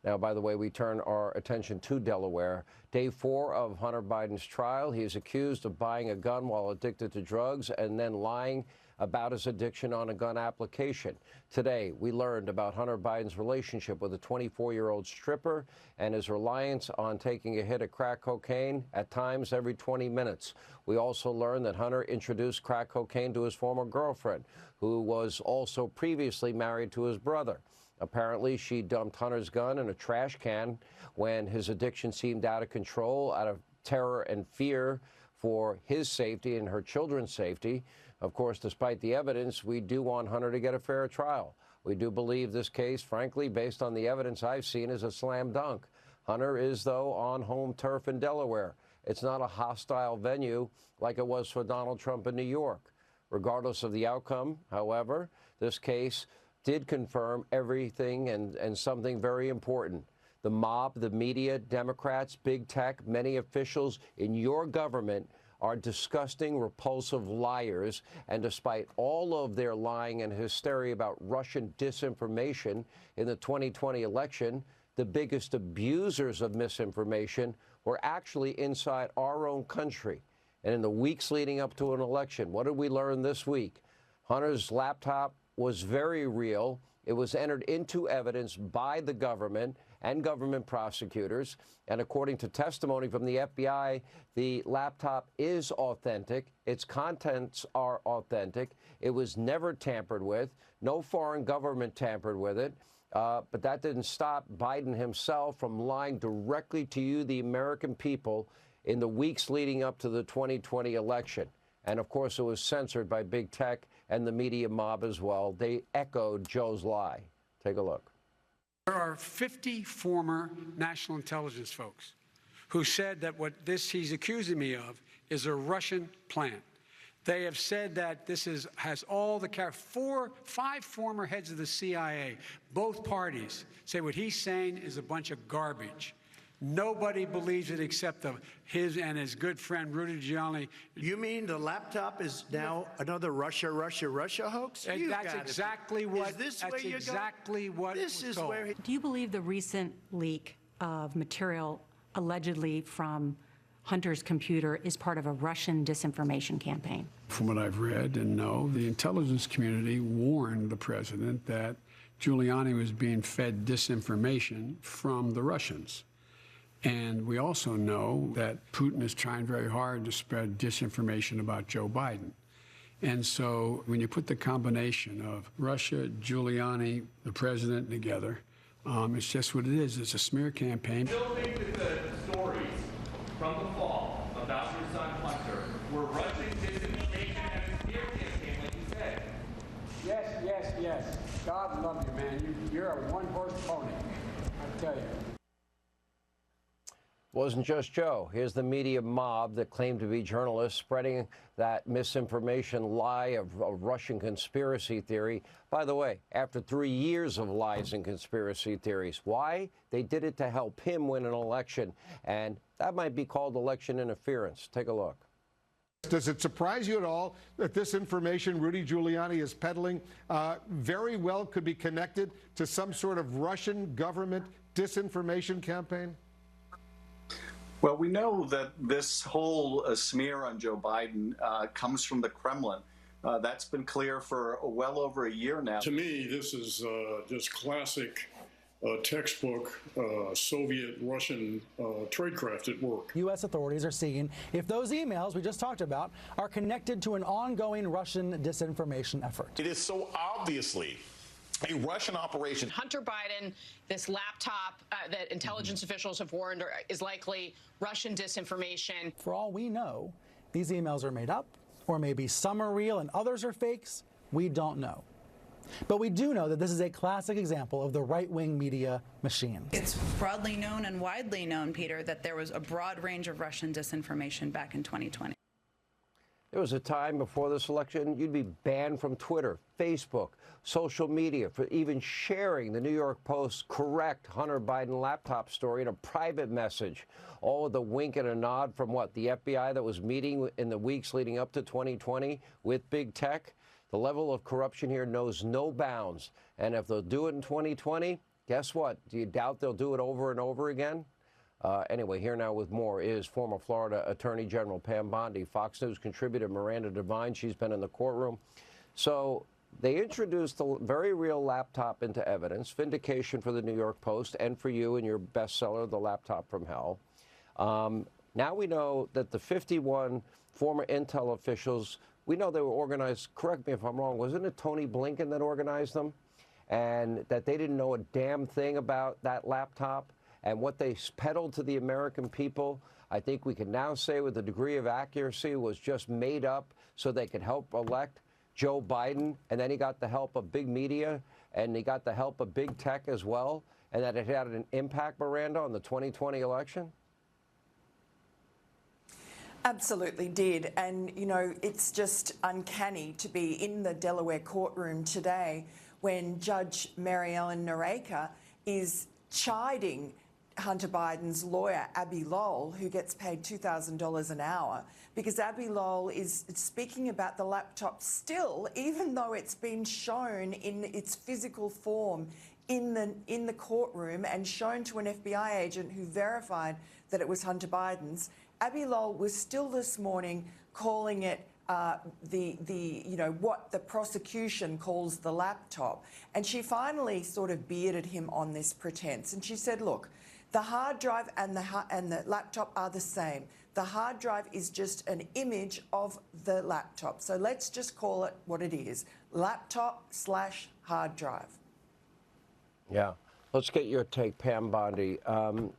Now, by the way, we turn our attention to Delaware. Day 4 of Hunter Biden's trial. He is accused of buying a gun while addicted to drugs and then lying about his addiction on a gun application. Today, we learned about Hunter Biden's relationship with a 24-year-old stripper and his reliance on taking a hit of crack cocaine at times every 20 minutes. We also learned that Hunter introduced crack cocaine to his former girlfriend, who was also previously married to his brother. Apparently, she dumped Hunter's gun in a trash can when his addiction seemed out of control, out of terror and fear for his safety and her children's safety. Of course, despite the evidence, we do want Hunter to get a fair trial. We do believe this case, frankly, based on the evidence I've seen, is a slam dunk. Hunter is, though, on home turf in Delaware. It's not a hostile venue like it was for Donald Trump in New York. Regardless of the outcome, however, this case did confirm everything and something very important. The mob, the media, Democrats, big tech, many officials in your government are disgusting, repulsive liars. And despite all of their lying and hysteria about Russian disinformation in the 2020 election, the biggest abusers of misinformation were actually inside our own country. And in the weeks leading up to an election, what did we learn this week? Hunter's laptop was very real. It was entered into evidence by the government and government prosecutors. And according to testimony from the FBI, the laptop is authentic. Its contents are authentic. It was never tampered with. No foreign government tampered with it. But that didn't stop Biden himself from lying directly to you, the American people, in the weeks leading up to the 2020 election. And, of course, it was censored by big tech and the media mob as well. They echoed Joe's lie. Take a look. There are 50 former national intelligence folks who said that what he's accusing me of is a Russian plant. They have said that this has all the five former heads of the CIA, both parties, say what he's saying is a bunch of garbage. Nobody believes it except his and his good friend Rudy Giuliani. You mean the laptop is now another Russia hoax? That's exactly what. This is where. Do you believe the recent leak of material allegedly from Hunter's computer is part of a Russian disinformation campaign? From what I've read and know, the intelligence community warned the president that Giuliani was being fed disinformation from the Russians. And we also know that Putin is trying very hard to spread disinformation about Joe Biden. And so when you put the combination of Russia, Giuliani, the president together, it's just what it is. It's a smear campaign. Still think that the stories from the fall about your son Hunter were Russian disinformation and a smear campaign, like you said? Yes. God love you, man. You're a one-horse pony, I tell you. Wasn't just Joe. Here's the media mob that claimed to be journalists spreading that misinformation lie of a Russian conspiracy theory. By the way, after 3 years of lies and conspiracy theories. Why? They did it to help him win an election. And that might be called election interference. Take a look. Does it surprise you at all that this information Rudy Giuliani is peddling very well could be connected to some sort of Russian government disinformation campaign? Well, we know that this whole smear on Joe Biden comes from the Kremlin. That's been clear for well over a year now. To me, this is just classic textbook Soviet-Russian tradecraft at work. U.S. authorities are seeing if those emails we just talked about are connected to an ongoing Russian disinformation effort. It is so obviously a Russian operation. Hunter Biden, this laptop that intelligence officials have warned is likely Russian disinformation. For all we know, these emails are made up, or maybe some are real and others are fakes. We don't know. But we do know that this is a classic example of the right-wing media machine. It's broadly known and widely known, Peter, that there was a broad range of Russian disinformation back in 2020. There was a time before this election you'd be banned from Twitter, Facebook, social media for even sharing the New York Post's correct Hunter Biden laptop story in a private message. All with a wink and a nod from what? The FBI that was meeting in the weeks leading up to 2020 with big tech? The level of corruption here knows no bounds. And if they'll do it in 2020, Guess what? Do you doubt they'll do it over and over again? Anyway, here now with more is former Florida Attorney General Pam Bondi, Fox News contributor Miranda Devine. She's been in the courtroom. So they introduced a very real laptop into evidence, vindication for the New York Post and for you and your bestseller, The Laptop from Hell. Now we know that the 51 former Intel officials, we know they were organized, correct me if I'm wrong, wasn't it Tony Blinken that organized them? And that they didn't know a damn thing about that laptop and what they peddled to the American people, I think we can now say with a degree of accuracy was just made up so they could help elect Joe Biden, and then he got the help of big media, and he got the help of big tech as well, and that it had an impact, Miranda, on the 2020 election? Absolutely did. And, you know, it's just uncanny to be in the Delaware courtroom today when Judge Mary Ellen Noreika is chiding Hunter Biden's lawyer, Abbe Lowell, who gets paid $2,000 an hour, because Abbe Lowell is speaking about the laptop still, even though it's been shown in its physical form in the courtroom and shown to an FBI agent who verified that it was Hunter Biden's. Abbe Lowell was still this morning calling it what the prosecution calls the laptop. And she finally sort of bearded him on this pretense. And she said, look, the hard drive and the laptop are the same. The hard drive is just an image of the laptop. So let's just call it what it is, laptop/hard drive. Yeah. Let's get your take, Pam Bondi.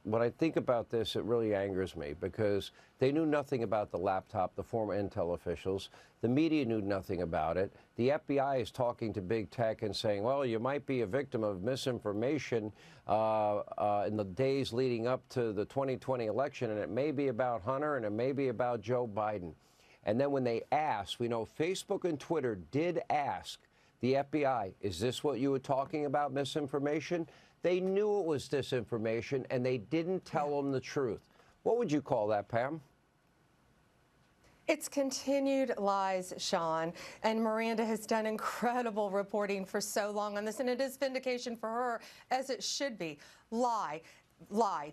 When I think about this, it really angers me because they knew nothing about the laptop, the former Intel officials. The media knew nothing about it. The FBI is talking to big tech and saying, well, you might be a victim of misinformation in the days leading up to the 2020 election, and it may be about Hunter and it may be about Joe Biden. And then when they asked, we know Facebook and Twitter did ask the FBI, is this what you were talking about, misinformation? They knew it was disinformation, and they didn't tell them the truth. What would you call that, Pam? It's continued lies, Sean, and Miranda has done incredible reporting for so long on this, and it is vindication for her, as it should be. Lie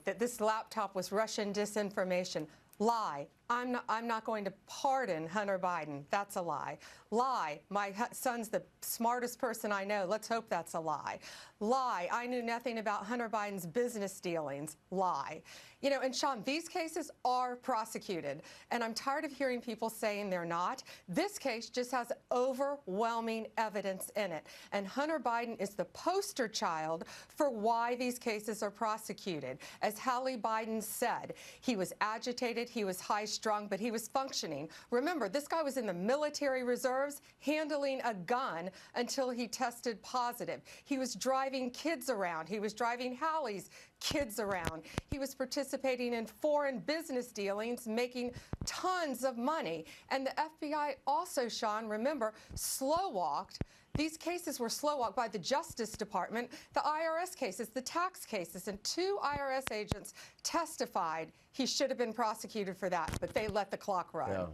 that this laptop was Russian disinformation. Lie. I'm not going to pardon Hunter Biden. That's a lie. Lie. My son's the smartest person I know. Let's hope that's a lie. Lie. I knew nothing about Hunter Biden's business dealings. Lie. You know, and Sean, these cases are prosecuted, and I'm tired of hearing people saying they're not. This case just has overwhelming evidence in it, and Hunter Biden is the poster child for why these cases are prosecuted. As Hallie Biden said, he was agitated, he was high-strung, but he was functioning. Remember, this guy was in the military reserves handling a gun until he tested positive. He was driving kids around. He was driving Hallie's kids around. He was participating in foreign business dealings, making tons of money. And the FBI also, Sean, remember, slow-walked. These cases were slow-walked by the Justice Department, the IRS cases, the tax cases, and 2 IRS agents testified he should have been prosecuted for that, but they let the clock run. Yeah.